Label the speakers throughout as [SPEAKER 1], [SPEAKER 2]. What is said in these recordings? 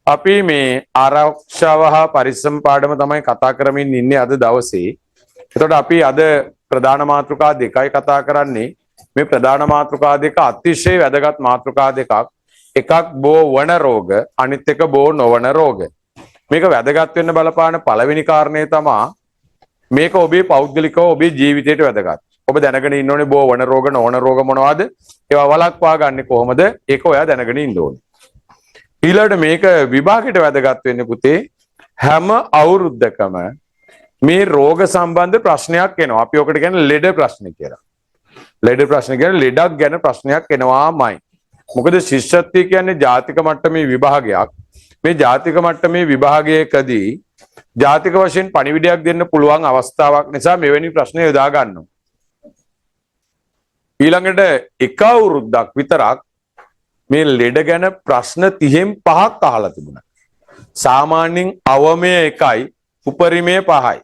[SPEAKER 1] අපි මේ ආරක්ෂාව හා පරිස්සම් පාඩම තමයි කතා කරමින් ඉන්නේ අද දවසේ. එතකොට අපි අද ප්‍රධාන මාතෘකා දෙකයි කතා කරන්නේ. මේ ප්‍රධාන මාතෘකා දෙක අතිශය වැදගත් මාතෘකා දෙකක්. එකක් බෝ වන රෝග, අනිත් එක බෝ නොවන රෝග. මේක වැදගත් වෙන්න බලපාන පළවෙනි කාරණේ තමයි මේක ඔබේ පෞද්ගලිකව ඔබේ ජීවිතයට වැදගත්. ඔබ දැනගෙන ඉන්න ඕනේ බෝ වන රෝග නොවන රෝග මොනවද? ඒවා වළක්වා ගන්න කොහොමද? ඒක ඔයා දැනගෙන ඉන්න ඕනේ. ඊළඟට මේක විභාගයට වැදගත් වෙන්නේ පුතේ හැම අවුරුද්දකම මේ රෝග සම්බන්ධ ප්‍රශ්නයක් එනවා. අපි ඔකට කියන්නේ ලෙඩ ප්‍රශ්න කියලා. ලෙඩ ප්‍රශ්න කියන්නේ ලෙඩක් ගැන ප්‍රශ්නයක් එනවාමයි. මොකද ශිෂ්‍යත්වය කියන්නේ ජාතික මට්ටමේ විභාගයක්. මේ ජාතික මට්ටමේ විභාගයකදී ජාතික වශයෙන් පණිවිඩයක් දෙන්න පුළුවන් අවස්ථාවක් නිසා මෙවැනි ප්‍රශ්න යොදා ගන්නවා. ඊළඟට එක අවුරුද්දක් විතරක් මේ ලෙඩ ගැන ප්‍රශ්න 30න් 5ක් අහලා තිබුණා. සාමාන්‍යයෙන් අවමය 1යි උපරිමය 5යි.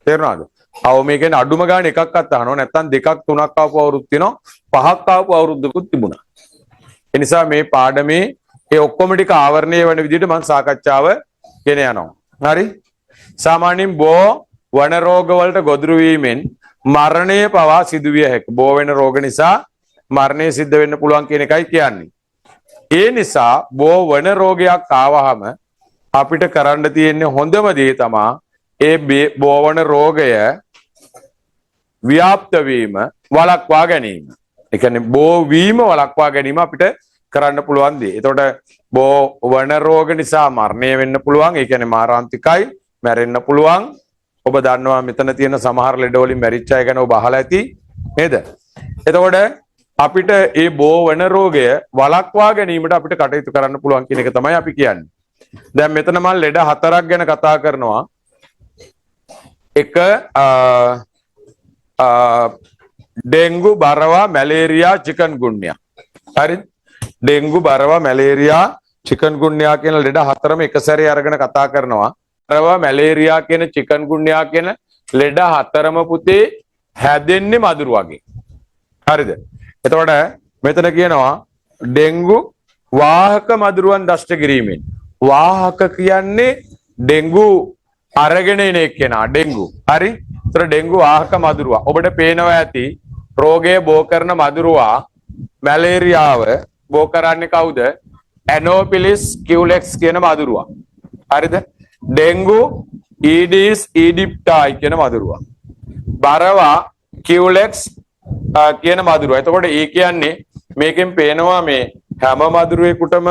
[SPEAKER 1] තේරුණාද? අවමය කියන්නේ අඩුම ගානේ එකක්වත් අහනවා. නැත්නම් දෙකක් තුනක් ආපු අවුරුදු තියෙනවා. 5ක් ආපු අවුරුද්දකුත් තිබුණා. ඒ නිසා මේ පාඩමේ ඒ ඔක්කොම ටික ආවරණය වෙන විදිහට මම සාකච්ඡාව ගෙන යනවා. හරි? සාමාන්‍යයෙන් බෝ වන රෝග වලට ගොදුරු වීමෙන් මරණය පවා සිදුවිය හැකියි. බෝ වෙන රෝග නිසා මරණය සිද්ධ වෙන්න පුළුවන් කියන එකයි කියන්නේ. ඒ නිසා බෝ වන රෝගයක් ආවහම අපිට කරන්න තියෙන්නේ හොඳම දේ තමයි ඒ බෝ වන රෝගය ව්‍යාප්ත වීම වළක්වා ගැනීම. ඒ කියන්නේ බෝ වීම වළක්වා ගැනීම අපිට කරන්න පුළුවන් දේ. එතකොට බෝ වන රෝග නිසා මරණය වෙන්න පුළුවන්. ඒ කියන්නේ මාරාන්තිකයි, මැරෙන්න පුළුවන්. ඔබ දන්නවා මෙතන තියෙන සමහර ලෙඩ වලින් මැරිච්ච අය ගැන ඔබ අහලා ඇති නේද? එතකොට අපිට ඒ බෝ වන රෝගය වළක්වා ගැනීමට අපිට කටයුතු කරන්න පුළුවන් කියන එක තමයි අපි කියන්නේ. දැන් මෙතන මම ලෙඩ 4ක් ගැන කතා කරනවා. එක ඩෙන්ගු, බරවා, මැලේරියා, චිකන්ගුන්යා. හරිද? ඩෙන්ගු, බරවා, මැලේරියා, චිකන්ගුන්යා කියන ලෙඩ 4ම එක සැරේ අරගෙන කතා කරනවා. බරවා, මැලේරියා කියන චිකන්ගුන්යා කියන ලෙඩ 4ම පුතේ හැදෙන්නේ මදුරු වගේ. හරිද? එතකොට මෙතන කියනවා ඩෙන්ගු වාහක මදුරුවන් දෂ්ට කිරීමෙන්. වාහක කියන්නේ ඩෙන්ගු අරගෙන එන එක්කෙනා ඩෙන්ගු. හරි? ඒතර ඩෙන්ගු වාහක මදුරුවා. ඔබට පේනවා ඇති රෝගය බෝ කරන මදුරුවා මැලේරියාව බෝ කරන්නේ කවුද? ඇනෝෆිලිස් කියුලෙක්ස් කියන මදුරුවා. හරිද? ඩෙන්ගු ඊඩිස් ඊඩිප්ටායි කියන මදුරුවා. බරවා කියුලෙක්ස් කියන මදුරුවා. එතකොට ඒ කියන්නේ මේකෙන් පේනවා මේ හැම මදුරුවෙකුටම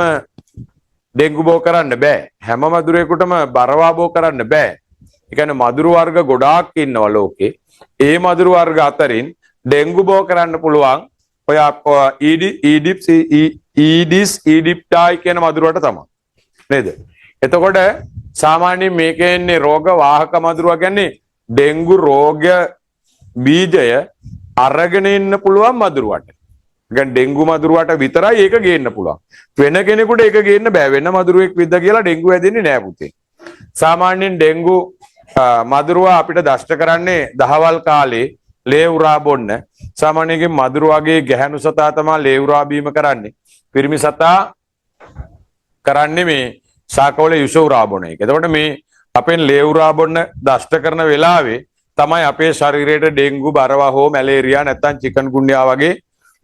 [SPEAKER 1] ඩෙන්ගු බෝ කරන්න බෑ. හැම මදුරුවෙකුටම බරවා බෝ කරන්න බෑ. ඒ කියන්නේ මදුරු වර්ග ගොඩාක් ඉන්නවා ලෝකේ. ඒ මදුරු වර්ග අතරින් ඩෙන්ගු බෝ කරන්න පුළුවන් ඔය ඊඩිස් ඊඩිප්ටායි කියන මදුරුවට තමයි. නේද? එතකොට සාමාන්‍යයෙන් මේකේ ඉන්නේ රෝග වාහක මදුරුවා කියන්නේ ඩෙන්ගු රෝග බීජය අරගෙන ඉන්න පුළුවන් මදුරුවට. يعني ඩෙන්ගු මදුරුවට විතරයි ඒක ගේන්න පුළුවන්. වෙන කෙනෙකුට ඒක ගේන්න බෑ. වෙන මදුරුවෙක් විද්ද කියලා ඩෙන්ගු හැදෙන්නේ නෑ පුතේ. සාමාන්‍යයෙන් ඩෙන්ගු මදුරුවා අපිට දෂ්ට කරන්නේ දහවල් කාලේ ලේ උරා බොන්න. සාමාන්‍යයෙන් මදුරුවාගේ ගැහැණු සතා තමයි ලේ උරා බීම කරන්නේ. පිරිමි සතා කරන්නේ මේ ශාකවල යුෂ උරා බොන එක. එතකොට මේ අපෙන් ලේ උරා බොන්න දෂ්ට කරන වෙලාවේ තමයි අපේ ශරීරයට ඩෙන්ගු, බරවා හෝ මැලේරියා නැත්නම් චිකන්ගුන්යා වගේ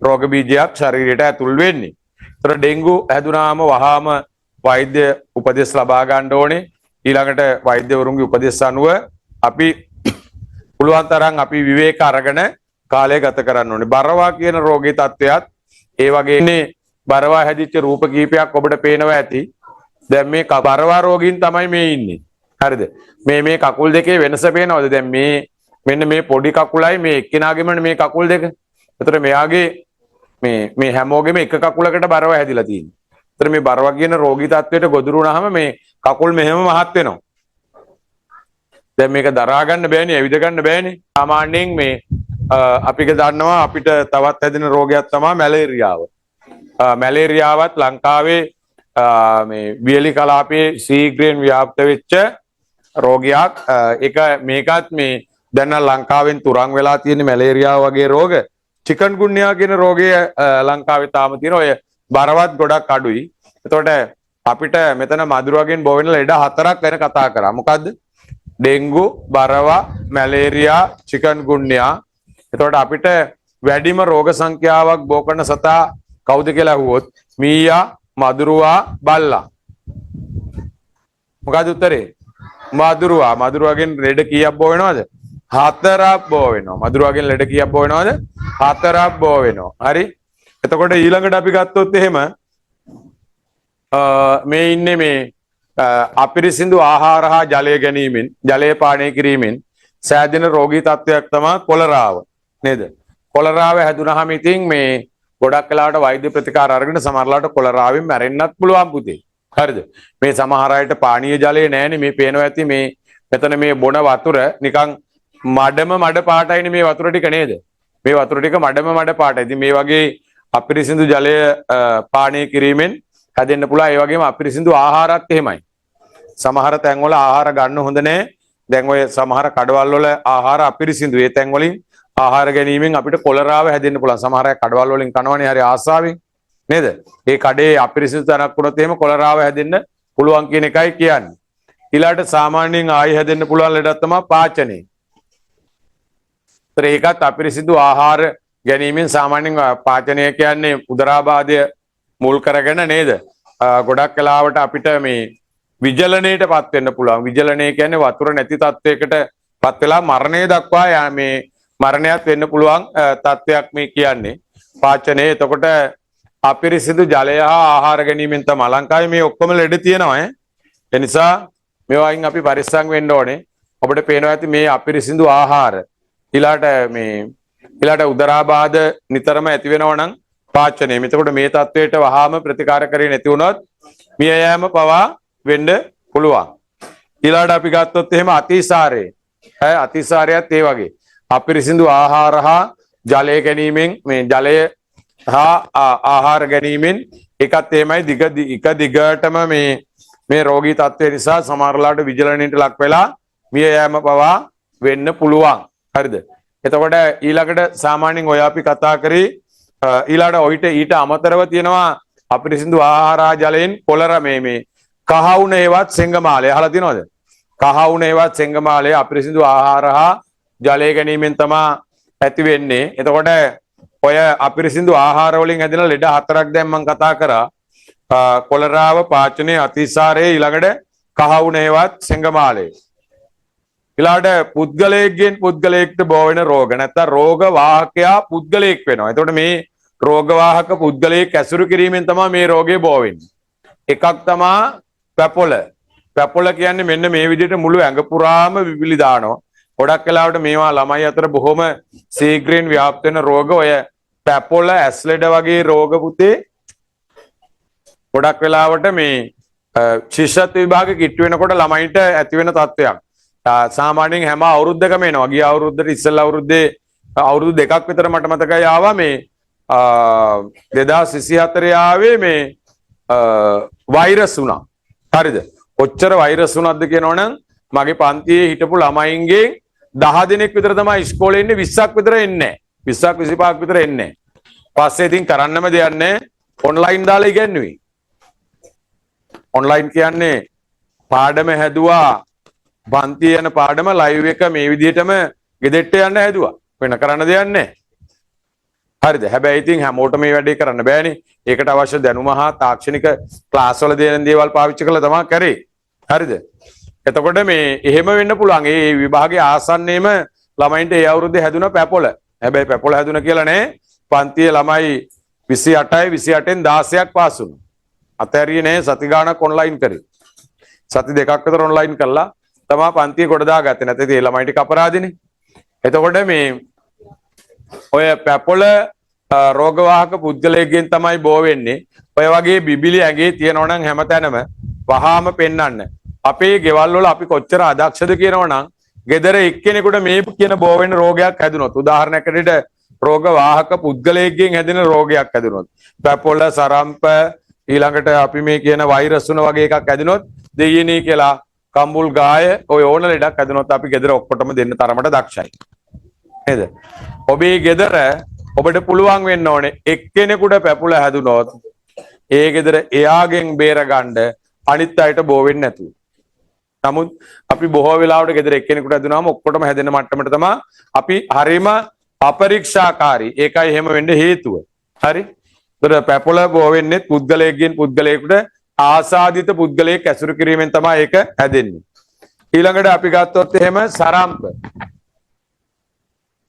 [SPEAKER 1] රෝග බීජයක් ශරීරයට ඇතුල් වෙන්නේ. ඒතර ඩෙන්ගු හැදුනාම වහාම වෛද්‍ය උපදෙස් ලබා ගන්න ඕනේ. ඊළඟට වෛද්‍යවරුන්ගේ උපදෙස් අනුව අපි පුළුවන් තරම් අපි විවේක අරගෙන කාලය ගත කරන්න ඕනේ. බරවා කියන රෝගී තත්ත්වයක් ඒ වගේනේ බරවා හැදිච්ච රූප කීපයක් ඔබට පේනවා ඇති. දැන් මේ බරවා රෝගීන් තමයි මේ ඉන්නේ. හරිද? මේ කකුල් දෙකේ වෙනස පේනවද? දැන් මේ මෙන්න මේ පොඩි කකුලයි මේ එක්කෙනාගේම මේ කකුල් දෙක. ඒතර මෙයාගේ මේ හැමෝගෙම එක කකුලකට බරව හැදිලා තියෙනවා. ඒතර මේ බරව කියන රෝගී තත්වයට ගොදුරු වුණාම මේ කකුල් මෙහෙම මහත් වෙනවා. දැන් මේක දරා ගන්න බෑනේ, ඇවිද ගන්න බෑනේ. සාමාන්‍යයෙන් මේ අපි දන්නවා අපිට තවත් හැදෙන රෝගයක් තමයි මැලේරියාව. මැලේරියාවත් ලංකාවේ මේ වියලි කලාපයේ ශීඝ්‍රයෙන් ව්‍යාප්ත වෙච්ච රෝගයක්. ඒක මේකත් මේ දැන් ලංකාවෙන් තුරන් වෙලා තියෙන මැලේරියාව වගේ රෝග. චිකන්ගුන්යා කියන රෝගය ලංකාවේ තාම තියෙන ඔය බරවත් ගොඩක් අඩුයි. එතකොට අපිට මෙතන මදුරුවගෙන් බෝ වෙන ලෙඩ හතරක් ගැන කතා කරා. මොකද්ද? ඩෙන්ගු, බරවා, මැලේරියා, චිකන්ගුන්යා. එතකොට අපිට වැඩිම රෝග සංඛ්‍යාවක් බෝ කරන සතා කවුද කියලා අහුවොත් මීයා, මදුරුවා, බල්ලා. මොකද උත්තරේ? මදුරුවා. මදුරුවගෙන් ලෙඩ කීයක් බෝ වෙනවද? හතරක් බෝ වෙනවා. මදුරුවගෙන් ලෙඩ කීයක් බෝ වෙනවද? හතරක් බෝ වෙනවා. හරි. එතකොට ඊළඟට අපි ගත්තොත් එහෙම මේ ඉන්නේ මේ අපිරිසිදු ආහාර හා ජලය ගැනීමෙන් ජලය පානය කිරීමෙන් සෑදෙන රෝගී තත්ත්වයක් තමයි කොලරාව නේද? කොලරාව හැදුනහම ඉතින් මේ ගොඩක් වෙලාවට වෛද්‍ය ප්‍රතිකාර අරගෙන සමහරලාට කොලරාවෙන් මැරෙන්නත් පුළුවන් පුතේ. හරිද? මේ සමහර අයට පානීය ජලය නැහැනේ. මේ පේනවා ඇති මේ මෙතන මේ බොන වතුර නිකන් මඩ පාටයිනේ මේ වතුර ටික නේද? මේ වතුර ටික මඩ පාටයි. ඉතින් මේ වගේ අපිරිසිදු ජලය පානය කිරීමෙන් හැදෙන්න පුළුවන්. ඒ වගේම අපිරිසිදු ආහාරත් එහෙමයි. සමහර තැන්වල ආහාර ගන්න හොඳ නැහැ. දැන් ඔය සමහර කඩවල් වල ආහාර අපිරිසිදු. ඒ තැන් වලින් ආහාර ගැනීමෙන් අපිට කොලරාව හැදෙන්න පුළුවන්. සමහර අය කඩවල් වලින් කනවනේ හරි ආසාවෙන් නේද? ඒ කඩේ අපිරිසිදු තැනක් වුණොත් එහෙම කොලරාව හැදෙන්න පුළුවන් කියන එකයි කියන්නේ. ඊළාට සාමාන්‍යයෙන් ආයි හැදෙන්න පුළුවන් ලෙඩක් තමයි පාචනය. ඒකත් අපිරිසිදු ආහාර ගැනීමෙන් සාමාන්‍යයෙන් පාචනය කියන්නේ උදරාබාධය මුල් කරගෙන නේද? ගොඩක් වෙලාවට අපිට මේ විජලනයේට පත් වෙන්න පුළුවන්. විජලනය කියන්නේ වතුර නැති තත්වයකට පත් වෙලා මරණය දක්වා මේ මරණයක් වෙන්න පුළුවන් තත්වයක් මේ කියන්නේ පාචනය. එතකොට අපිරිසිදු ජලය හා ආහාර ගැනීමෙන් තමයි ලංකාවේ මේ ඔක්කොම ලෙඩ තියෙනවා. ඒ නිසා මේවායින් අපි පරිස්සම් වෙන්න ඕනේ. ඔබට පේනවා ඇති මේ අපිරිසිදු ආහාර ඊළාට උදරාබාධ නිතරම ඇති වෙනවා නම් පාචනය. එතකොට මේ තත්වයට වහාම ප්‍රතිකාර කරේ නැති වුණොත් මිය යෑම පවා වෙන්න පුළුවන්. ඊළාට අපි ගත්තොත් එහෙම අතිසාරය. අතිසාරයත් ඒ වගේ. අපිරිසිදු ආහාර හා ජලය ගැනීමෙන් මේ ජලය හා ආහාර ගැනීමෙන් එකත් එහෙමයි දිගටම මේ රෝගී තත්ත්වය නිසා සමහරලාට විජලනයට ලක් වෙලා මිය යෑම පවා වෙන්න පුළුවන්. හරිද? එතකොට ඊළඟට සාමාන්‍යයෙන් ඔය අපි කතා කරේ ඊළාට ඊට අමතරව තියෙනවා අපිරිසිදු ආහාර ජලයෙන් කොලර මේ කහවුන හේවත් සෙංගමාලය අහලා තියෙනවද? කහවුන හේවත් සෙංගමාලය අපිරිසිදු ආහාර හා ජලය ගැනීමෙන් තමයි ඇති වෙන්නේ. එතකොට ඔය අපිරිසිදු ආහාර වලින් හැදෙන ලෙඩ හතරක් දැන් මම කතා කරා. කොලරාව, පාචනය, අතිසාරය, ඊළඟට කහවුන හේවත් සෙංගමාලය. ඊළාට පුද්ගලයෙක්ගෙන් පුද්ගලයෙක්ට බෝ වෙන රෝග නැත්නම් රෝග වාහකයා පුද්ගලයෙක් වෙනවා. එතකොට මේ රෝග වාහක පුද්ගලයෙක් ඇසුරු කිරීමෙන් තමයි මේ රෝගේ බෝ වෙන්නේ. එකක් තමයි පැපොල. පැපොල කියන්නේ මෙන්න මේ විදිහට මුළු ඇඟ පුරාම විවිලි දානවා. ගොඩක් වෙලාවට මේවා ළමයි අතර බොහොම ශීඝ්‍රයෙන් ව්‍යාප්ත වෙන රෝග. ඔය පැපොල, ඇස් ලෙඩ වගේ රෝග පුතේ ගොඩක් වෙලාවට මේ ශිෂ්‍යත්ව විභාගෙ කිට්ටු වෙනකොට ළමයින්ට ඇති වෙන තත්ත්වයක්. සාමාන්‍යයෙන් හැම අවුරුද්දකම එනවා. ගිය අවුරුද්දට ඉස්සෙල්ලා අවුරුද්දේ අවුරුදු දෙකක් විතර මට මතකයි ආවා මේ 2024 ආවේ මේ වෛරස් වුණා. හරිද? කොච්චර වෛරස් වුණාද කියනවනම් මගේ පන්තියේ හිටපු ළමයින්ගේ 10 දෙනෙක් විතර තමයි ඉස්කෝලේ ඉන්නේ. 20ක් විතර එන්නේ නැහැ. 20ක් 25ක් විතර එන්නේ නැහැ. පස්සේ ඉතින් කරන්නම දෙයක් නැහැ. ඔන්ලයින් දාලා ඉගෙනුවේ. ඔන්ලයින් කියන්නේ පාඩම හැදුවා. පන්ති යන පාඩම ලයිව් එක මේ විදිහටම ගෙදෙට්ට යන්න හැදුවා. වෙන කරන්න දෙයක් නැහැ. හරිද? හැබැයි ඉතින් හැමෝටම මේ වැඩේ කරන්න බෑනේ. ඒකට අවශ්‍ය දැනුම හා තාක්ෂණික ක්ලාස් වල දෙන දේවල් පාවිච්චි කරලා තමයි කරේ. හරිද? එතකොට මේ එහෙම වෙන්න පුළුවන්. ඒ විභාගයේ ආසන්නයේම ළමයින්ට ඒ අවුරුද්දේ හැදුන පැපොල. හැබැයි පැපොල හැදුන කියලා නෑ. පන්තියේ ළමයි 28යි 28න් 16ක් පාස් වුණා. අතෑරියේ නෑ. සති ගාණක් ඔන්ලයින් කරේ. සති දෙකක් විතර ඔන්ලයින් කළා. තමා පන්තිය කොට දාගත්තේ. නැත්නම් ඒ ළමයි ටික අපරාධනේ. එතකොට මේ ඔය පැපොල රෝගවාහක පුද්ගලයෙක්ගෙන් තමයි බෝ වෙන්නේ. ඔය වගේ බිබිලි ඇඟේ තියෙනවා නම් හැමතැනම වහාම පෙන්වන්න. අපේ ගෙවල් වල අපි කොච්චර අදක්ෂද කියනවනම් ගෙදර එක්කෙනෙකුට මේ කියන බෝ වෙන රෝගයක් හැදුනොත් උදාහරණයකට රෝගවාහක පුද්ගලයෙක්ගෙන් හැදෙන රෝගයක් හැදුනොත් පැපොල, සරම්ප, ඊළඟට අපි මේ කියන වෛරස් වුණ වගේ එකක් හැදුනොත් දෙයියනේ කියලා කම්බුල් ගාය ඔය ඕන ලෙඩක් හැදුනොත් අපි ගෙදර ඔක්කොටම දෙන්න තරමට දක්ෂයි. නේද? ඔබේ ගෙදර ඔබට පුළුවන් වෙන්න ඕනේ එක්කෙනෙකුට පැපුල හැදුනොත් ඒ ගෙදර එයාගෙන් බේරගන්න අනිත් අයට බෝ වෙන්නේ නැතුව. නමුත් අපි බොහෝ වෙලාවට ගෙදර එක්කෙනෙකුට හැදුනාම ඔක්කොටම හැදෙන මට්ටමට තමයි අපි හරීම අපරීක්ෂාකාරී. ඒකයි එහෙම වෙන්න හේතුව. හරි? ඒතර පැපොල බෝ වෙන්නේ පුද්ගලයෙක්ගෙන් පුද්ගලයෙකුට ආසාදිත පුද්ගලයෙක් ඇසුරු කිරීමෙන් තමයි ඒක හැදෙන්නේ. ඊළඟට අපි ගත්තොත් එහෙම සරම්ප.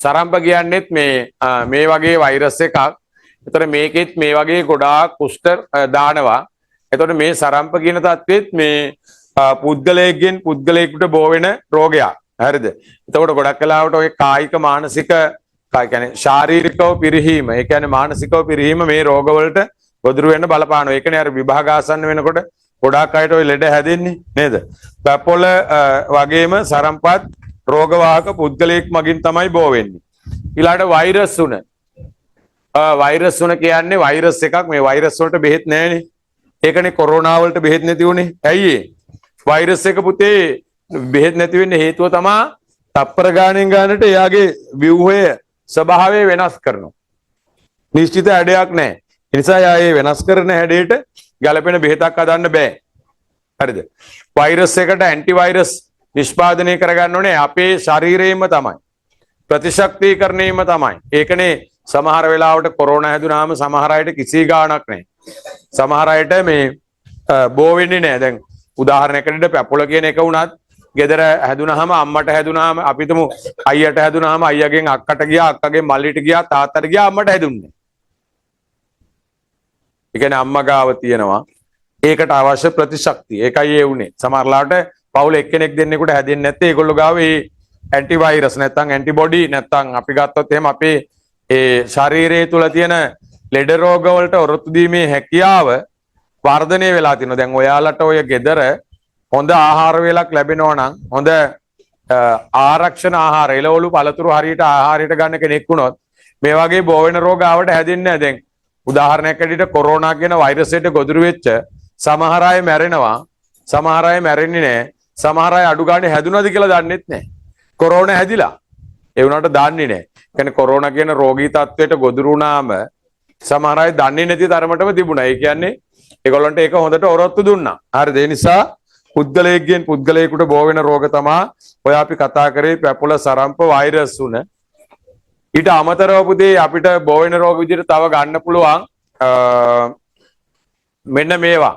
[SPEAKER 1] සරම්ප කියන්නේත් මේ වගේ වෛරස් එකක්. ඒතර මේකෙත් මේ වගේ ගොඩාක් කුෂ්ඨ දානවා. එතකොට මේ සරම්ප කියන තත්ත්වෙත් මේ පුද්ගලයෙක්ගෙන් පුද්ගලයෙකුට බෝ වෙන රෝගයක්. හරිද? එතකොට ගොඩක් වෙලාවට ඔය කායික මානසික කියන්නේ ශාරීරිකව පිරිහීම, ඒ කියන්නේ මානසිකව පිරිහීම මේ රෝගවලට ගොදුරු වෙන්න බලපානවා. ඒකනේ අර විභාග ආසන්න වෙනකොට ගොඩාක් අයට ඔය ලෙඩ හැදෙන්නේ නේද? පැපොල වගේම සරම්පත් රෝගවාහක පුද්ගලයෙක් මගින් තමයි බෝ වෙන්නේ. ඊළාට වෛරස් උන. වෛරස් උන කියන්නේ වෛරස් එකක්. මේ වෛරස් වලට බෙහෙත් නැහැනේ. ඒකනේ කොරෝනා වලට බෙහෙත් නැති උනේ. ඇයි ඒ? වෛරස් එක පුතේ බෙහෙත් නැති වෙන්න හේතුව තමයි තප්පර ගානෙන් ගානට එයාගේ ව්‍යුහය ස්වභාවය වෙනස් කරනවා. නිශ්චිත හැඩයක් නැහැ. ඒ නිසා යා ඒ වෙනස් කරන හැඩයට ගැළපෙන බෙහෙතක් හදන්න බෑ. හරිද? වෛරස් එකට ඇන්ටි වෛරස් නිෂ්පාදනය කරගන්න ඕනේ අපේ ශරීරයෙන්ම තමයි. ප්‍රතිශක්තිකරණයෙන්ම තමයි. ඒකනේ සමහර වෙලාවට කොරෝනා හැදුනාම සමහර අයට කිසි ගාණක් නැහැ. සමහර අයට මේ බෝ වෙන්නේ නැහැ. දැන් උදාහරණයකට පැපොල කියන එක වුණත් ගෙදර හැදුනහම අම්මට හැදුනහම අපි හිතමු අයියට හැදුනහම අයියාගෙන් අක්කට ගියා, අක්කගෙන් මල්ලිට ගියා, තාත්තට ගියා, අම්මට හැදුන්නේ. ඒ කියන්නේ අම්මා ගාව තියෙනවා ඒකට අවශ්‍ය ප්‍රතිශක්තිය. ඒකයි ඒ උනේ. සමහරලාට පවුල එක්කෙනෙක් දෙන්නෙකුට හැදෙන්නේ නැත්නම් ඒගොල්ලෝ ගාව ඒ ඇන්ටි වෛරස් නැත්නම් ඇන්ටිබොඩි නැත්නම් අපි ගත්තොත් එහෙම අපේ ඒ ශරීරය තුල තියෙන ලෙඩ රෝග වලට ඔරොත්තු දීමේ හැකියාව වර්ධනය වෙලා තිනවා. දැන් ඔයාලට ඔය ගෙදර හොඳ ආහාර වේලක් ලැබෙනවා නම් හොඳ ආරක්ෂණ ආහාර එළවලු පළතුරු හරියට ආහාරයට ගන්න කෙනෙක් වුණොත් මේ වගේ බෝ වෙන රෝග ආවට හැදෙන්නේ නැහැ. දැන් උදාහරණයක් ඇටියට කොරෝනා කියන වෛරස් එකට ගොදුරු වෙච්ච සමහර අය මැරෙනවා. සමහර අය මැරෙන්නේ නැහැ. සමහර අය අඩු ගානේ හැදුනද කියලා දන්නෙත් නැහැ. කොරෝනා හැදිලා. ඒ වුණාට දන්නේ නැහැ. කියන්නේ කොරෝනා කියන රෝගී තත්වයට ගොදුරු වුණාම සමහර අය දන්නේ නැති තරමටම තිබුණා. ඒ කියන්නේ ඒගොල්ලන්ට ඒක හොඳට ඔරොත්තු දුන්නා. හරිද? ඒ නිසා පුද්ගලයෙක්ගෙන් පුද්ගලයෙකුට බෝ වෙන රෝග තමයි ඔය අපි කතා කරේ පැපොල සරම්ප වෛරස් උන. ඊට අමතරව පුතේ අපිට බෝ වෙන රෝග විදිහට තව ගන්න පුළුවන් මෙන්න මේවා.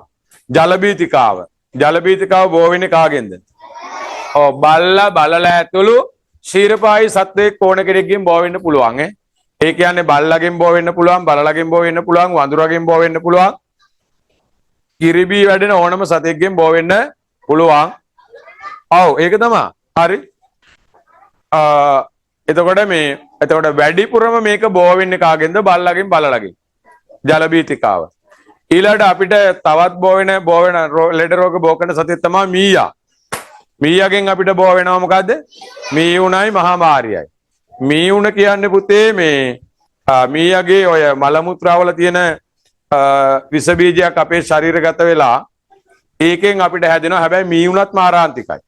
[SPEAKER 1] ජලබීතිකාව. ජලබීතිකාව බෝ වෙන්නේ කාගෙන්ද? ඔව් බල්ලා බලලා ඇතුළු ශීරපායි සත්වයක් ඕන කෙනෙක්ගෙන් බෝ වෙන්න පුළුවන් ඈ. ඒ කියන්නේ බල්ලාගෙන් බෝ වෙන්න පුළුවන්, බලලාගෙන් බෝ වෙන්න පුළුවන්, වඳුරාගෙන් බෝ වෙන්න පුළුවන්. කිරිබී වැඩෙන ඕනම සතෙක්ගෙන් බෝ වෙන්න පුළුවන්. ඔව් ඒක තමයි. හරි. එතකොට වැඩිපුරම මේක බෝ වෙන්නේ කාගෙන්ද? බල්ලාගෙන් බලලාගෙන්. ජලබීතිකාව. ඊළඟට අපිට තවත් බෝ වෙන ලෙඩ රෝග බෝ කරන සතෙක් තමයි මීයා. මීයාගෙන් අපිට බෝ වෙනවා මොකද්ද? මීයුණයි මහාමාරියයි. මීයුණ කියන්නේ පුතේ මේ මීයාගේ ඔය මල මුත්‍රාවල තියෙන විස බීජයක් අපේ ශරීරගත වෙලා ඒකෙන් අපිට හැදෙනවා. හැබැයි මීයුණත් මාරාන්තිකයි.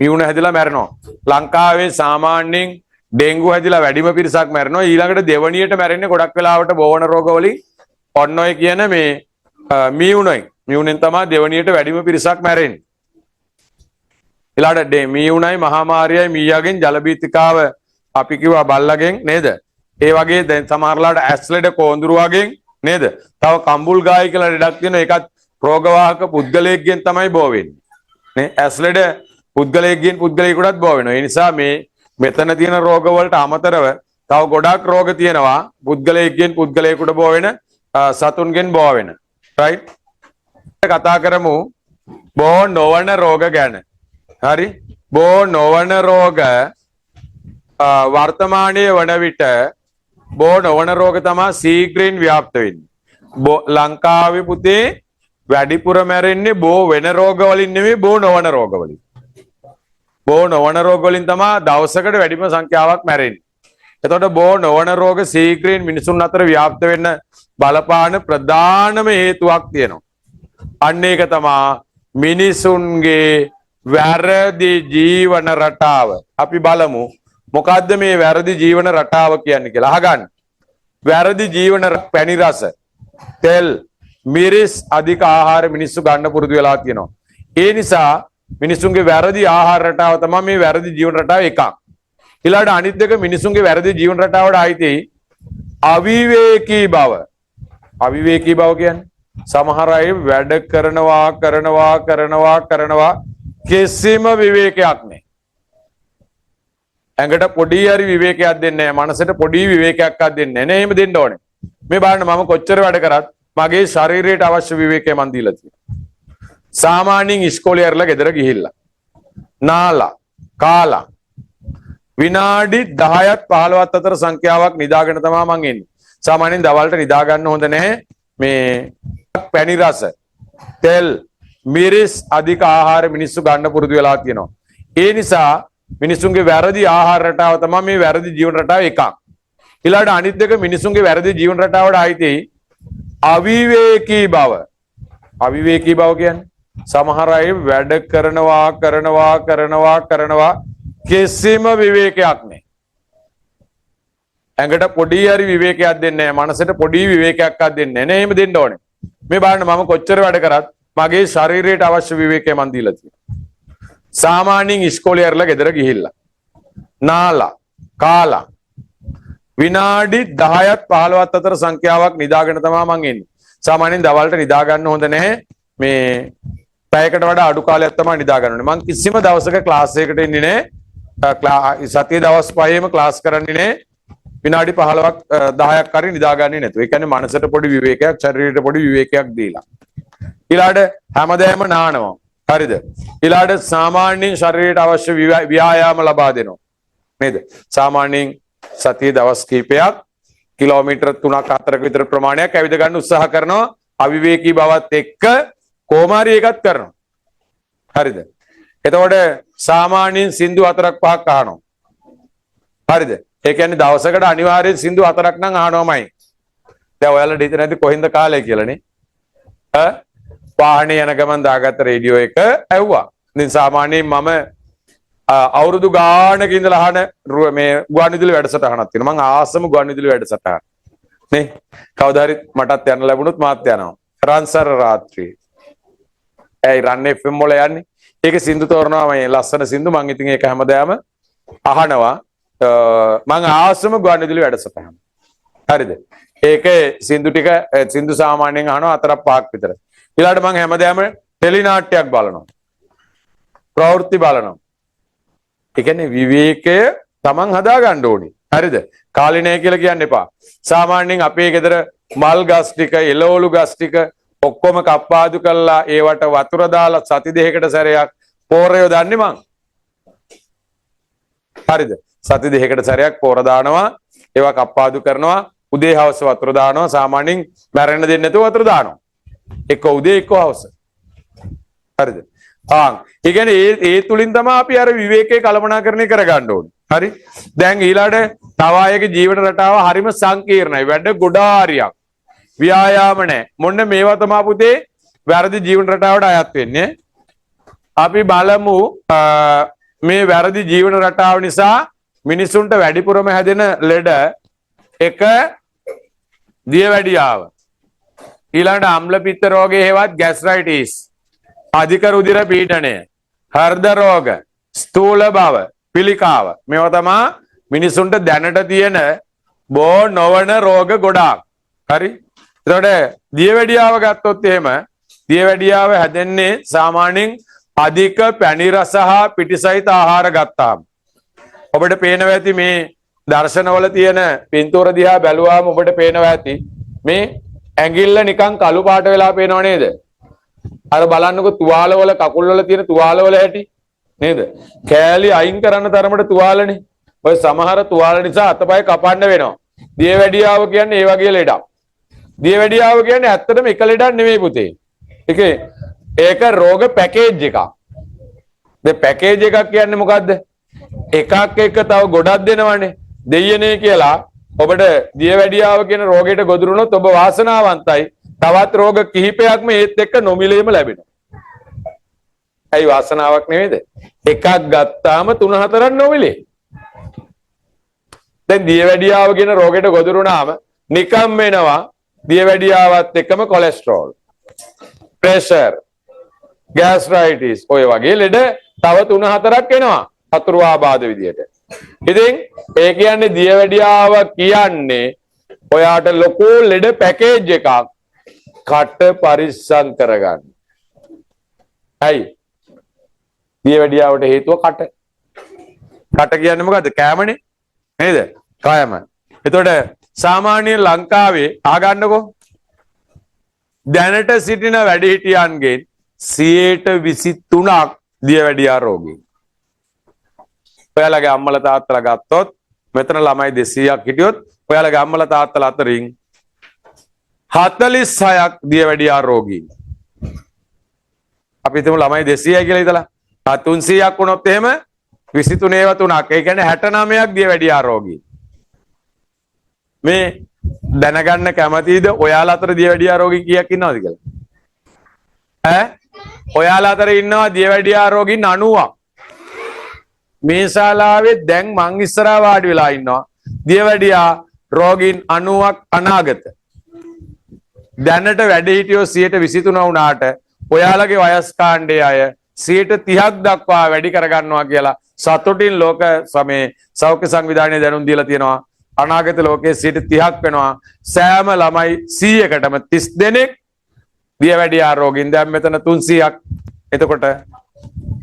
[SPEAKER 1] මීයුණ හැදිලා මැරෙනවා. ලංකාවේ සාමාන්‍යයෙන් ඩෙන්ගු හැදිලා වැඩිම පිරිසක් මැරෙනවා. ඊළඟට දෙවණියට මැරෙන්නේ ගොඩක් වෙලාවට බෝවන රෝග වලින් ඔන්න ඔය කියන මේ මීයුණෙන්. මීයුණෙන් තමයි දෙවණියට වැඩිම පිරිසක් මැරෙන්නේ. ඊළඟට මීයුණයි මහාමාරියයි මීයාගෙන් ජලබීතිකාව අපි කිව්වා බල්ලාගෙන් නේද? ඒ වගේ දැන් සමහරලාට ඇස්ලෙඩ කොඳුරු වගේ නේද? තව කම්බුල් ගායි කියලා ලෙඩක් තියෙනවා. ඒකත් රෝගවාහක පුද්ගලයෙක්ගෙන් තමයි බෝ වෙන්නේ. නේ? ඇස්ලෙඩ පුද්ගලයෙක්ගෙන් පුද්ගලයෙකුටත් බෝ වෙනවා. ඒ නිසා මෙතන තියෙන රෝග වලට අමතරව තව ගොඩක් රෝග තියෙනවා. පුද්ගලයෙක්ගෙන් පුද්ගලයෙකුට බෝ වෙන, සතුන්ගෙන් බෝ වෙන. රයිට්? කතා කරමු බෝ නොවන රෝග ගැන. හරි? බෝ නොවන රෝග වර්තමානයේ වන විට බෝ නොවන රෝග තමයි ශීඝ්‍රයෙන් ව්‍යාප්ත වෙන්නේ. ලංකාවේ පුතේ වැඩිපුර මැරෙන්නේ බෝ වෙන රෝග වලින් නෙමෙයි බෝ නොවන රෝග වලින්. බෝ නොවන රෝග වලින් තමයි දවසකට වැඩිම සංඛ්‍යාවක් මැරෙන්නේ. එතකොට බෝ නොවන රෝග ශීඝ්‍රයෙන් මිනිසුන් අතර ව්‍යාප්ත වෙන්න බලපාන ප්‍රධානම හේතුවක් තියෙනවා. අන්න ඒක තමයි මිනිසුන්ගේ වැරදි ජීවන රටාව. අපි බලමු මොකද්ද මේ වැරදි ජීවන රටාව කියන්නේ කියලා. අහගන්න. වැරදි ජීවන පැණි රස, තෙල්, මිරිස් අධික ආහාර මිනිස්සු ගන්න පුරුදු වෙලා තියෙනවා. ඒ නිසා මිනිසුන්ගේ වැරදි ආහාර රටාව තමයි මේ වැරදි ජීවන රටාව එකක්. ඊළඟට අනිත් දෙක මිනිසුන්ගේ වැරදි ජීවන රටාවට ආйти අවිවේකී බව. අවිවේකී බව කියන්නේ සමහර අය වැඩ කරනවා කිසිම විවේකයක් නැහැ. ඇඟට පොඩි හරි විවේකයක් දෙන්නේ නැහැ. මනසට පොඩි විවේකයක් දෙන්නේ නැහැ. එහෙම දෙන්න ඕනේ. මේ බලන්න මම කොච්චර වැඩ කරත් මගේ ශරීරයට අවශ්‍ය විවේකය මන් දීලා තියෙනවා. සාමාන්‍යයෙන් ඉස්කෝලේ ඇරලා ගෙදර ගිහිල්ලා නාලා කාලා විනාඩි 10ක් 15ක් අතර සංඛ්‍යාවක් නිදාගෙන තමයි මං එන්නේ. සාමාන්‍යයෙන් දවල්ට නිදා ගන්න හොඳ නැහැ. මේ පැණි රස, තෙල්, මිරිස් අධික ආහාර මිනිස්සු ගන්න පුරුදු වෙලා තියෙනවා. ඒ නිසා මිනිසුන්ගේ වැරදි ආහාර රටාව තමයි මේ වැරදි ජීවන රටාව එකක්. ඊළඟට අනිත් දෙක මිනිසුන්ගේ වැරදි ජීවන රටාවට ආйти අවිවේකී බව. අවිවේකී බව කියන්නේ සමහර අය වැඩ කරනවා කිසිම විවේකයක් නැහැ. ඇඟට පොඩි හරි විවේකයක් දෙන්නේ නැහැ. මනසට පොඩි විවේකයක් දෙන්නේ නැහැ. එහෙම දෙන්න ඕනේ. මේ බලන්න මම කොච්චර වැඩ කරත් මගේ ශරීරයට අවශ්‍ය විවේකය මන් දීලා තියෙනවා. සාමාන්‍යයෙන් ඉස්කෝලේ ඇරලා ගෙදර ගිහිල්ලා නාලා කාලා විනාඩි 10ක් 15ක් අතර සංඛ්‍යාවක් නිදාගෙන තමයි මං එන්නේ. සාමාන්‍යයෙන් දවල්ට නිදා ගන්න හොඳ නැහැ. මේ පැයකට වඩා අඩු කාලයක් තමයි නිදා ගන්න ඕනේ. මං කිසිම දවසක ක්ලාස් එකකට එන්නේ නැහැ. සතිය දවස් 5ෙම ක්ලාස් කරන්නේ නැහැ. විනාඩි 15ක් 10ක් හරි නිදාගන්නේ නැතුව. ඒ කියන්නේ මනසට පොඩි විවේකයක්, ශරීරයට පොඩි විවේකයක් දීලා. ඊළාට හැමදේම නානවා. හරිද? ඊළාට සාමාන්‍යයෙන් ශරීරයට අවශ්‍ය ව්‍යායාම ලබා දෙනවා. නේද? සාමාන්‍යයෙන් සතිය දවස් කිහිපයක් කිලෝමීටර් 3ක් 4ක විතර ප්‍රමාණයක් ඇවිද ගන්න උත්සාහ කරනවා. අවිවේකී බවත් එක්ක කොහොම හරි ඒකත් කරනවා. හරිද? එතකොට සාමාන්‍යයෙන් සින්දු 4ක් 5ක් අහනවා. හරිද? ඒ කියන්නේ දවසකට අනිවාර්යයෙන් සින්දු 4ක් නම් අහනවාමයි. දැන් ඔයාලට හිතෙන්නේ නැති කොහින්ද කාලය කියලා නේ? වාහනේ යන ගමන් දාගත්ත රේඩියෝ එක ඇහුවා. ඉතින් සාමාන්‍යයෙන් මම අවුරුදු ගානක ඉඳලා අහන මේ ගුවන්විදුලි වැඩසටහනක් තියෙනවා. මම ආසම ගුවන්විදුලි වැඩසටහන. නේ? කවදා හරි මටත් යන්න ලැබුණොත් මාත් යනවා. රන්සර රාත්‍රියේ. ඒ රන් FM වල යන්නේ. ඒකේ සින්දු තෝරනවා මේ ලස්සන සින්දු. මම ඉතින් ඒක හැමදාම අහනවා. මම ආසම ගුවන්විදුලි වැඩසටහන. හරිද? ඒකේ සින්දු ටික සින්දු සාමාන්‍යයෙන් අහනවා 4ක් 5ක් විතර. ඊළාට මම හැමදාම ටෙලි නාට්‍යයක් බලනවා. ප්‍රවෘත්ති බලනවා. ඒ කියන්නේ විවේකය Taman හදා ගන්න ඕනේ. හරිද? කාලේ නැහැ කියලා කියන්න එපා. සාමාන්‍යයෙන් අපේ ගෙදර මල් ගස් ටික, එළවලු ගස් ටික ඔක්කොම කප්පාදු කරලා ඒවට වතුර දාලා සති දෙකකට සැරයක් පෝරය දාන්නේ මං. හරිද? සති දෙකකට සැරයක් පෝර දානවා. ඒවා කප්පාදු කරනවා. උදේ හවස වතුර දානවා. සාමාන්‍යයෙන් මැරෙන්න දෙන්නේ නැතුව වතුර දානවා. එක්ක උදේ එක්ක හවස. හරිද? ඒ කියන්නේ ඒ තුලින් තමයි අපි අර විවේකයේ කළමනාකරණය කරගන්න ඕනේ. හරි? දැන් ඊළාට තව අයගේ ජීවන රටාව හරිම සංකීර්ණයි. වැඩ ගොඩාරියක්. ව්‍යායාම නැහැ. මොන්න මේවා තමයි පුතේ වැරදි ජීවන රටාවට අයත් වෙන්නේ. අපි බලමු මේ වැරදි ජීවන රටාව නිසා මිනිසුන්ට වැඩිපුරම හැදෙන ලෙඩ එක දියවැඩියාව. ඊළඟට අම්ල පිත්ත රෝගය හේවත් ગેස්ට්‍රයිටිස්, අධික රුධිර පීඩනය, හෘද රෝග, ස්ථූල බව, පිළිකාව. මේවා තමයි මිනිසුන්ට දැනට තියෙන බෝ නොවන රෝග ගොඩාක්. හරි? එතකොට දියවැඩියාව ගත්තොත් එහෙම දියවැඩියාව හැදෙන්නේ සාමාන්‍යයෙන් අධික පැණි රස හා පිටිසහිත ආහාර ගත්තාම. ඔබට පේනවා ඇති මේ දර්ශනවල තියෙන පින්තූර දිහා බැලුවාම ඔබට පේනවා ඇති මේ ඇඟිල්ල නිකන් කළු පාට වෙලා පේනව නේද? අර බලන්නකො තුවාලවල කකුල්වල තියෙන තුවාලවල හැටි නේද? කෑලි අයින් කරන්න තරමට තුවාලනේ. ඔය සමහර තුවාල නිසා අතපය කපන්න වෙනවා. දියවැඩියාව කියන්නේ ඒ වගේ ලෙඩක්. දියවැඩියාව කියන්නේ ඇත්තටම එක ලෙඩක් නෙමෙයි පුතේ. ඒක රෝග පැකේජ් එකක්. මේ පැකේජ් එකක් කියන්නේ මොකද්ද? එකක් එක තව ගොඩක් දෙනවනේ. දෙයියනේ කියලා ඔබට දියවැඩියාව කියන රෝගයට ගොදුරු වුණොත් ඔබ වාසනාවන්තයි. තවත් රෝග කිහිපයක්ම ඒත් එක්ක නොමිලේම ලැබෙනවා. ඇයි වාසනාවක් නෙවෙයිද? එකක් ගත්තාම 3-4ක් නොමිලේ. දැන් දියවැඩියාව කියන රෝගයට ගොදුරු වුණාම නිකම් වෙනවා දියවැඩියාවත් එක්කම කොලෙස්ටරෝල්, ප්‍රෙෂර්, ગેස්ට්‍රයිටිස් ඔය වගේ ලෙඩ තව 3-4ක් එනවා අතුරු ආබාධ විදියට. ඉතින් ඒ කියන්නේ දියවැඩියාව කියන්නේ ඔයාට ලොකු ලෙඩ පැකේජ් එකක් කට පරිස්සම් කරගන්න. ඇයි? දියවැඩියාවට හේතුව කට. කට කියන්නේ මොකද්ද? කෑමනේ. නේද? කෑම. එතකොට සාමාන්‍ය ලංකාවේ ආගන්නකෝ දැනට සිටින වැඩිහිටියන්ගේ 23%ක් දියවැඩියා රෝගී. ඔයාලගේ අම්මලා තාත්තලා ගත්තොත් මෙතන ළමයි 200ක් හිටියොත් ඔයාලගේ අම්මලා තාත්තලා අතරින් 46ක් දියවැඩියා රෝගී. අපි හිතමු ළමයි 200යි කියලා හිතලා. 300ක් වුණොත් එහෙම 23 ඒවා 3ක්. ඒ කියන්නේ 69ක් දියවැඩියා රෝගී. මේ දැනගන්න කැමතිද ඔයාලා අතර දියවැඩියා රෝගී කීයක් ඉන්නවද කියලා? ඈ ඔයාලා අතර ඉන්නවා දියවැඩියා රෝගීන් 90ක්. මේ ශාලාවේ දැන් මං ඉස්සරහා වාඩි වෙලා ඉන්නවා දියවැඩියා රෝගීන් 90ක් අනාගත. දැනට වැඩ හිටියෝ 23 වුණාට ඔයාලගේ වයස් කාණ්ඩයේ අය 30ක් දක්වා වැඩි කරගන්නවා කියලා සතුටින් ලෝක සමේ සෞඛ්‍ය සංවිධානය දැනුම් දීලා තියෙනවා. අනාගත ලෝකයේ 30ක් වෙනවා. සෑම ළමයි 100කටම 30 දෙනෙක් දියවැඩියා රෝගීන්. දැන් මෙතන 300ක්. එතකොට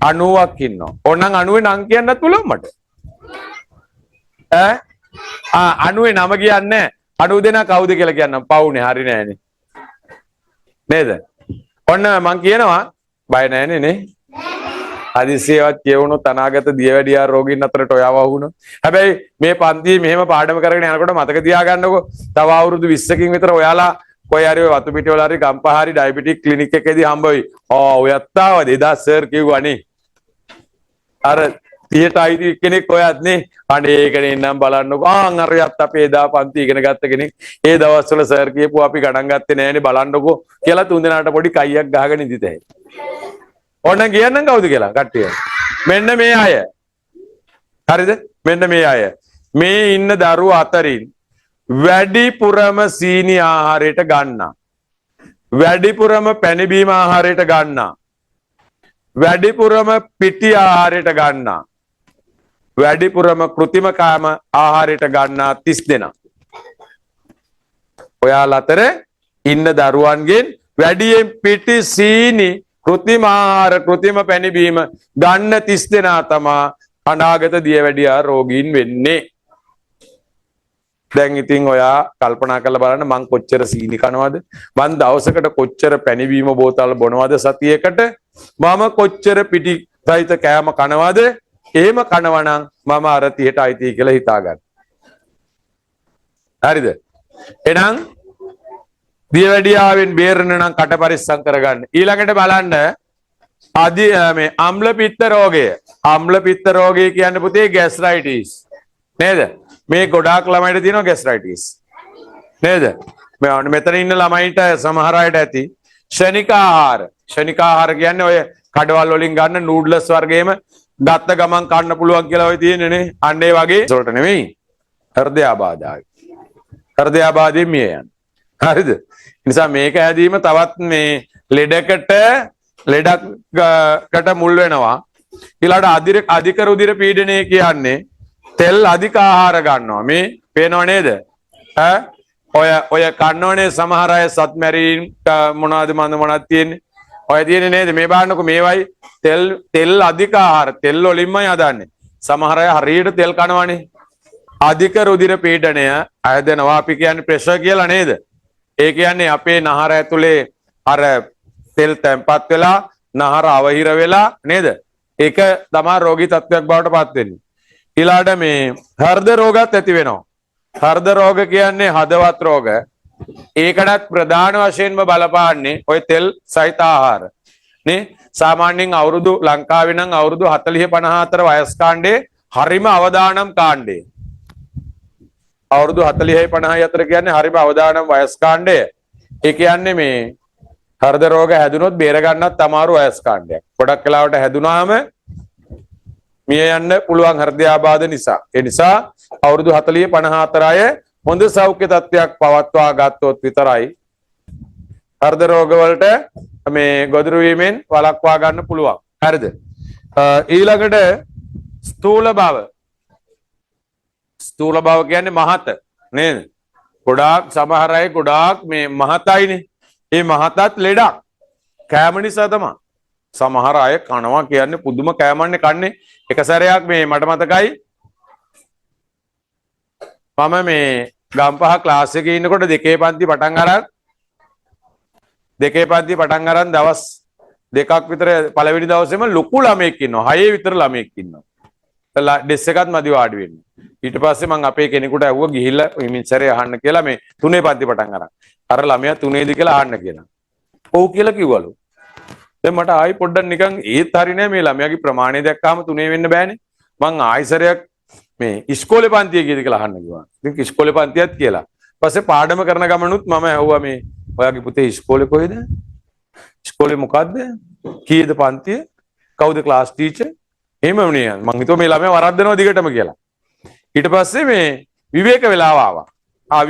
[SPEAKER 1] 90ක් ඉන්නවා. ඕනනම් 90 නම් කියන්නත් පුළුවන් මට. ඈ 90 නම කියන්නේ 90 දෙනා කවුද කියලා කියන්නම්. පවුනේ හරි නෑනේ. නේද? ඔන්න මං කියනවා බය නෑනේ නේ. හදිසියවත් කියවුණොත් අනාගත දියවැඩියා රෝගීන් අතරට ඔයාව වුණොත්. හැබැයි මේ පන්තියේ මෙහෙම පාඩම කරගෙන යනකොට මතක තියාගන්නකෝ. තව අවුරුදු 20කින් විතර ඔයාලා කොයි හරි වතු පිටිවල හරි ගම්පහ හරි ඩයබටික් ක්ලිනික් එකකදී හම්බ වෙයි. ඔයත් ආවද එදා සර් කිව්වනේ. අර 30ට අයිති කෙනෙක් ඔයත් නේ. අනේ ඒකනේ නම් බලන්නකෝ. අරයත් අපේ එදා පන්ති ඉගෙන ගත්ත කෙනෙක්. ඒ දවස්වල සර් කියපුව අපි ගණන් ගත්තේ නෑනේ බලන්නකෝ කියලා තුන් දෙනාට පොඩි කයියක් ගහගෙන ඉඳිතේ. ඕන කියන්නම් කවුද කියලා කට්ටිය. මෙන්න මේ අය. හරිද? මෙන්න මේ අය. මේ ඉන්න දරුවෝ අතරින් වැඩිපුරම සීනි ආහාරයට ගන්නා. වැඩිපුරම පැණි බීම ආහාරයට ගන්නා. වැඩිපුරම පිටි ආහාරයට ගන්නා. වැඩිපුරම කෘත්‍රිම කාම ආහාරයට ගන්නා 30 දෙනා. ඔයාලා අතර ඉන්න දරුවන්ගෙන් වැඩියෙන් පිටි සීනි කෘත්‍රිම ආහාර කෘත්‍රිම පැණි බීම ගන්න 30 දෙනා තමා අනාගත දියවැඩියා රෝගීන් වෙන්නේ. දැන් ඉතින් ඔයා කල්පනා කරලා බලන්න මං කොච්චර සීනි කනවද? මං දවසකට කොච්චර පැණි බීම බෝතල් බොනවද සතියකට? මම කොච්චර පිටි සහිත කෑම කනවද? එහෙම කනවනම් මම අර 30ට අයිති කියලා හිතා ගන්න. හරිද? එහෙනම් දියවැඩියාවෙන් බේරෙන්න නම් කට පරිස්සම් කරගන්න. ඊළඟට බලන්න මේ අම්ල පිත්ත රෝගය. අම්ල පිත්ත රෝගය කියන්නේ පුතේ ગેස්ට්‍රයිටිස්. නේද? මේ ගොඩාක් ළමයිට තියෙනවා ગેස්ට්‍රයිටිස්. නේද? මෙතන ඉන්න ළමයින්ට සමහර අයට ඇති ක්ෂණික ආහාර. ක්ෂණික ආහාර කියන්නේ ඔය කඩවල් වලින් ගන්න නූඩ්ලස් වර්ගයේම ගත්ත ගමන් කන්න පුළුවන් කියලා ඔය තියෙන්නේ නේ. අන්න ඒ වගේ ඒකට නෙමෙයි. හෘදයාබාධයි. හෘදයාබාධයෙන් මිය යන. හරිද? නිසා මේක හැදීම තවත් මේ ලෙඩකට මුල් වෙනවා. ඊළඟට අධික රුධිර පීඩනය කියන්නේ තෙල් අධික ආහාර ගන්නවා. මේ පේනව නේද? ඔය කන්නෝනේ සමහර අය සත්මැරීම් මොනවද මොනවද තියෙන්නේ? ඔය තියෙන්නේ නේද? මේ බලන්නකෝ මේවයි තෙල් අධික ආහාර තෙල් වලින්මයි හදන්නේ. සමහර අය හරියට තෙල් කනවනේ. අධික රුධිර පීඩනය අයදෙනවා. අපි කියන්නේ ප්‍රෙෂර් කියලා නේද? ඒ කියන්නේ අපේ නහර ඇතුලේ අර තෙල් තැම්පත් වෙලා නහර අවහිර වෙලා නේද? ඒක තමයි රෝගී තත්ත්වයක් බවට පත් වෙන්නේ. ඊළාට මේ හෘද රෝගات ඇති වෙනවා. හෘද රෝග කියන්නේ හදවත් රෝග. ඒකටත් ප්‍රධාන වශයෙන්ම බලපාන්නේ ඔය තෙල් සහිත ආහාර. නේ? සාමාන්‍යයෙන් අවුරුදු ලංකාවේ නම් අවුරුදු 40 50 අතර වයස් කාණ්ඩේ හරිම අවදානම් කාණ්ඩේ. අවුරුදු 40යි 50යි අතර කියන්නේ හරිම අවදානම් වයස් කාණ්ඩය. ඒ කියන්නේ මේ හෘද රෝග හැදුනොත් බේර ගන්නත් අමාරු වයස් කාණ්ඩයක්. ගොඩක් වෙලාවට හැදුනාම මිය යන්න පුළුවන් හෘදයාබාධ නිසා. ඒ නිසා අවුරුදු 40 50 අතර අය හොඳ සෞඛ්‍ය තත්ත්වයක් පවත්වා ගත්තොත් විතරයි හෘද රෝග වලට මේ ගොදුරු වීමෙන් වළක්වා ගන්න පුළුවන්. හරිද? ඊළඟට ස්ථූල බව. ස්ථූල බව කියන්නේ මහත නේද? ගොඩාක් සමහර අය ගොඩාක් මේ මහතයිනේ. මේ මහතත් ලෙඩක්. කෑම නිසා තමයි. සමහර අය කනවා කියන්නේ පුදුම කෑමන්නේ කන්නේ. එක සැරයක් මේ මට මතකයි මම මේ ගම්පහ ක්ලාස් එකේ ඉන්නකොට දෙකේ පන්ති පටන් අරන් දවස් දෙකක් විතර පළවෙනි දවසේම ලොකු ළමයෙක් ඉන්නවා. 6 විතර ළමයෙක් ඉන්නවා. ඩෙස් එකත් මදි වාඩි වෙන්න. ඊට පස්සේ මම අපේ කෙනෙකුට ඇහුවා ගිහිල්ලා මිනිස්සරේ අහන්න කියලා මේ 3 පන්ති පටන් අරන්. අර ළමයා 3 දී කියලා අහන්න කියලා. ඔව් කියලා කිව්වලු. දැන් මට ආයි පොඩ්ඩක් නිකන් ඒත් හරිනේ මේ ළමයාගේ ප්‍රමාණය දැක්කාම 3 වෙන්න බෑනේ. මං ආයිසරයක් මේ ඉස්කෝලේ පන්තිය කීයද කියලා අහන්න කිව්වා. ඉතින් ඉස්කෝලේ පන්තියත් කියලා. පස්සේ පාඩම කරන ගමනුත් මම ඇහුවා මේ ඔයාගේ පුතේ ඉස්කෝලේ කොහෙද? ඉස්කෝලේ මොකද්ද? කීයද පන්තිය? කවුද ක්ලාස් ටීචර්? එහෙම වුණේ. මං හිතුවා මේ ළමයා වරද්දනවා දිගටම කියලා. ඊට පස්සේ මේ විවේක වෙලාව ආවා.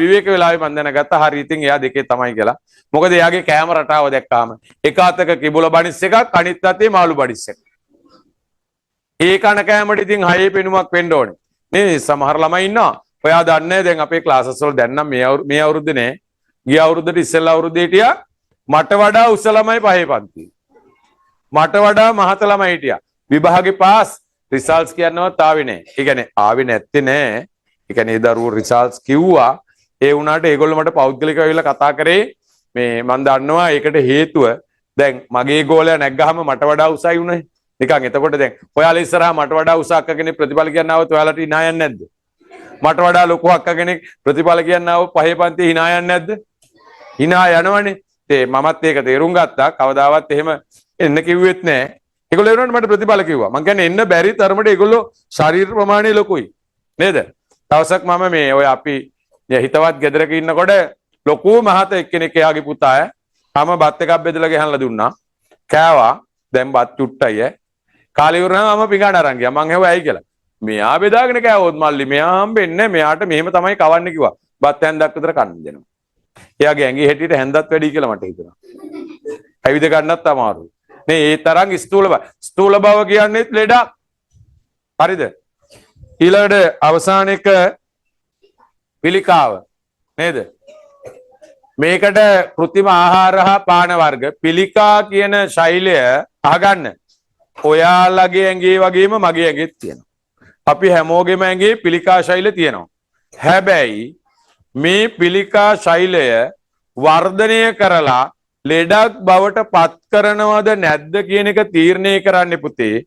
[SPEAKER 1] විවේක වෙලාවේ මම දැනගත්තා හරි ඉතින් එයා දෙකේ තමයි කියලා. මොකද එයාගේ කැම රටාව දැක්කාම එක අතක කිඹුල බඩිස් එකක් අනිත් අතේ මාළු බඩිස් එකක්. ඒ කන කැමට ඉතින් 6 පෙනුමක් වෙන්න ඕනේ. නේ සමහර ළමයි ඉන්නවා. ඔයා දන්නේ දැන් අපේ ක්ලාසස් වල දැන් නම් මේ අවුරුද්දේ නේ. ගිය අවුරුද්දට ඉස්සෙල්ලා අවුරුද්දේ හිටියා මට වඩා උස ළමයි 5 පන්ති. මට වඩා මහත ළමයි හිටියා. විභාගේ පාස් රිසල්ට්ස් කියනවත් ආවේ නැහැ. ඒ කියන්නේ ආවේ නැත්තේ නෑ. ඒ කියන්නේ ඒ දරුවෝ රිසල්ට්ස් කිව්වා. ඒ වුණාට ඒගොල්ලෝ මට පෞද්ගලිකව ඇවිල්ලා කතා කරේ මේ මම දන්නවා ඒකට හේතුව දැන් මගේ ගෝලයා නැග්ගහම මට වඩා උසයි උනේ. නිකන් එතකොට දැන් ඔයාලා ඉස්සරහා මට වඩා උස අක්ක කෙනෙක් ප්‍රතිඵල කියන්න આવත් ඔයාලට hina යන්නේ නැද්ද? මට වඩා ලොකු අක්ක කෙනෙක් ප්‍රතිඵල කියන්න ආව පහේ පන්තියේ hina යන්නේ නැද්ද? hina යනවනේ. ඒ මමත් ඒක තේරුම් ගත්තා. කවදාවත් එහෙම එන්න කිව්වෙත් නැහැ. ඒගොල්ලෝ එනකොට මට ප්‍රතිඵල කිව්වා. මං කියන්නේ එන්න බැරි තරමට ඒගොල්ලෝ ශරීර ප්‍රමාණය ලොකුයි. නේද? දවසක් මම මේ ඔය අපි හිතවත් ගෙදරක ඉන්නකොට ලොකු මහත එක්කෙනෙක් එයාගේ පුතා තාම බත් එකක් බෙදලා ගෙහන්නලා දුන්නා. කෑවා. දැන් බත් චුට්ටයි කාලේ ඉවරනම මම පිඟාන අරන් ගියා. මං හෙව්වා ඇයි කියලා. මෙයා බෙදාගෙන කෑවොත් මල්ලි මෙයා හම්බෙන්නේ මෙයාට මෙහෙම තමයි කවන්න කිව්වා. බත් හැන්දක් විතර කන්න දෙනවා. එයාගේ ඇඟේ හැටියට හැන්දත් වැඩි කියලා මට හිතුණා. ඇවිද ගන්නත් අමාරුයි. මේ ඒ තරම් ස්ථූල බව කියන්නේ ලෙඩක්. හරිද? ඊළඟට අවසාන එක පිළිකාව නේද? මේකට කෘත්‍රිම ආහාර හා පාන වර්ග පිළිකා කියන ශෛලය අහගන්න. ඔයාලගේ ඇඟේ වගේම මගේ ඇඟෙත් තියෙනවා. අපි හැමෝගෙම ඇඟේ පිළිකා ශෛලය තියෙනවා. හැබැයි මේ පිළිකා ශෛලය වර්ධනය කරලා ලෙඩක් බවට පත් කරනවද නැද්ද කියන එක තීරණය කරන්න පුතේ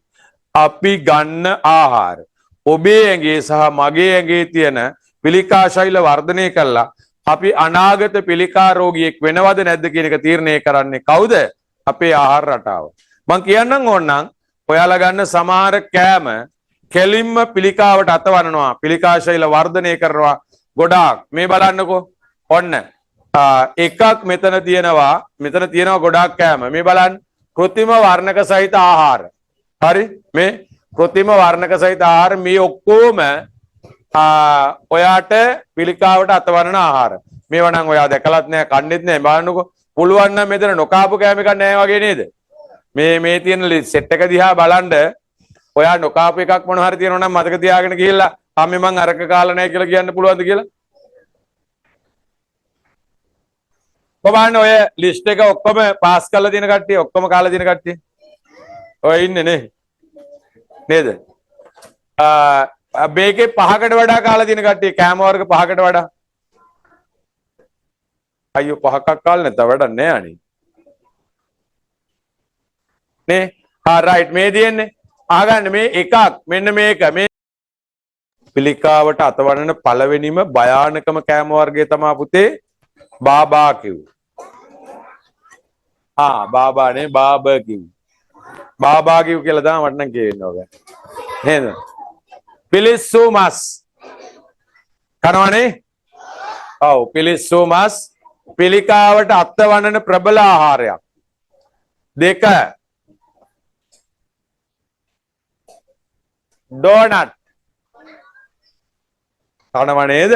[SPEAKER 1] අපි ගන්න ආහාර. ඔබේ ඇඟේ සහ මගේ ඇඟේ තියෙන පිළිකා ශෛල වර්ධනය කළා අපි අනාගත පිළිකා රෝගියෙක් වෙනවද නැද්ද කියන එක තීරණය කරන්නේ කවුද? අපේ ආහාර රටාව. මම කියන්නම් ඕනනම් ඔයාලා ගන්න සමහර කෑම කෙලින්ම පිළිකාවට අතවනවා. පිළිකා ශෛල වර්ධනය කරනවා ගොඩාක්. මේ බලන්නකෝ. ඔන්න එකක් මෙතන තියෙනවා ගොඩාක් කෑම. මේ බලන්න කෘත්‍රිම වර්ණක සහිත ආහාර. හරි? මේ කෘත්‍රිම වර්ණක සහිත ආහාර මේ ඔක්කොම ඔයාට පිළිකාවට අතවරන ආහාර. මේවා නම් ඔයා දැකලත් නැහැ, කන්නේත් නැහැ. බලන්නකෝ. පුළුවන් නම් මෙතන නොකාපු කෑම එකක් නැහැ වගේ නේද? මේ තියෙන සෙට් එක දිහා බලන්න ඔයා නොකාපු එකක් මොන හරි තියෙනවා නම් මතක තියාගෙන ගිහිල්ලා අම්මේ මං අරක කාලා නැහැ කියලා කියන්න පුළුවන්ද කියලා? කොහොමද ඔය ලිස්ට් එක ඔක්කොම පාස් කරලා තියෙන කට්ටිය ඔක්කොම කාලා තියෙන කට්ටිය? ඔය ඉන්නේ නේද? මේකේ 5කට වඩා කාලා තියෙන කට්ටිය කෑම වර්ග 5කට වඩා. අයියෝ 5ක් කාලා නැත්නම් වැඩක් නෑ අනේ. නේ? රයිට් මේ තියෙන්නේ. අහගන්න මේ එකක් මෙන්න මේක මේ පිළිකාවට අතවරන පළවෙනිම භයානකම කෑම වර්ගය තමයි පුතේ බාබාකියු. බාබානේ බාබකියු. බාබාකියු කියලා තමයි මට නම් කියවෙන්නේ ඔක. නේද? පිලිස්සු මස්. කනවනේ? ඔව් පිලිස්සු මස් පිළිකාවට අතවරන ප්‍රබල ආහාරයක්. 2 ඩෝනට්. කනව නේද?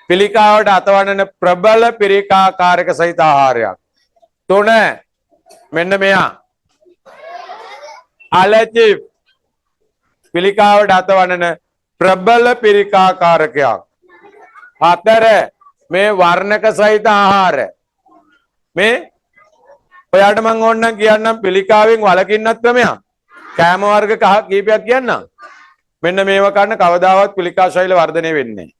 [SPEAKER 1] පිළිකාවට අතවන්නන ප්‍රබල පිළිකාකාරක සහිත ආහාරයක්. 3 මෙන්න මෙයා. අලචි පිළිකාවට අතවන්නන ප්‍රබල පිළිකාකාරකයක්. 4 මේ වර්ණක සහිත ආහාර. මේ ඔයාට මම ඕනනම් කියන්නම් පිළිකාවෙන් වළකින්නත් ක්‍රමයක්. කෑම වර්ග කීපයක් කියන්නම්. මෙන්න මේව කන්න කවදාවත් පිළිකා ශෛල වර්ධනය වෙන්නේ නැහැ.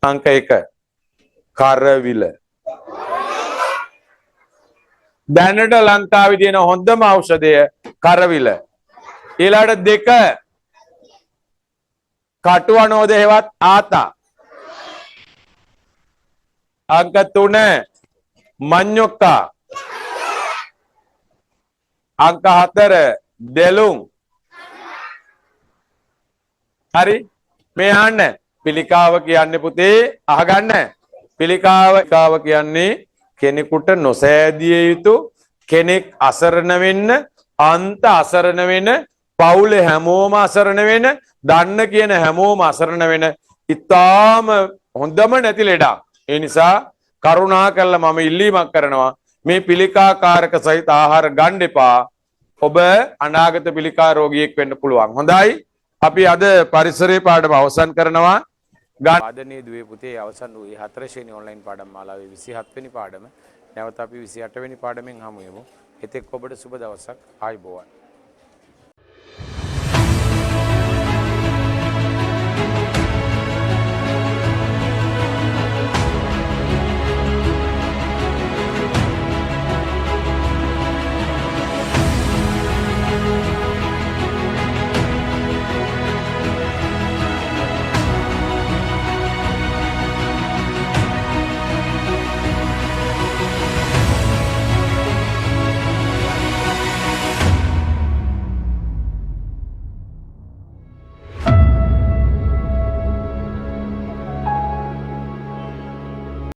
[SPEAKER 1] අංක 1 කරවිල. දැනට ලංකාවේ තියෙන හොඳම ඖෂධය කරවිල. ඊළඟට 2 කටුවනෝද හේවත් ආතා. අංක 3 මඤ්ඤොක්කා. අංක 4 දෙලුම්. හරි මේ අහන්න පිළිකාව කියන්නේ පුතේ අහගන්න පිළිකාව කියන්නේ කෙනෙකුට නොසෑදිය යුතු කෙනෙක් අසරණ වෙන්න අන්ත අසරණ වෙන පවුලේ හැමෝම අසරණ වෙන දන්න කියන හැමෝම අසරණ වෙන ඉතාම හොඳම නැති ලෙඩක්. ඒ නිසා කරුණා කරලා මම ඉල්ලීමක් කරනවා මේ පිළිකාකාරක සහිත ආහාර ගන්න එපා. ඔබ අනාගත පිළිකා රෝගියෙක් වෙන්න පුළුවන්. හොඳයි. අපි අද පරිසරයේ පාඩම අවසන් කරනවා. ආදරණීය දුවේ පුතේ අවසන් වූ 4 ශ්‍රේණි ඔන්ලයින් පාඩම් මාලාවේ 27 වෙනි පාඩම නැවත අපි 28 වෙනි පාඩමෙන් හමු වෙමු. එතෙක් ඔබට සුබ දවසක්. ආයුබෝවන්.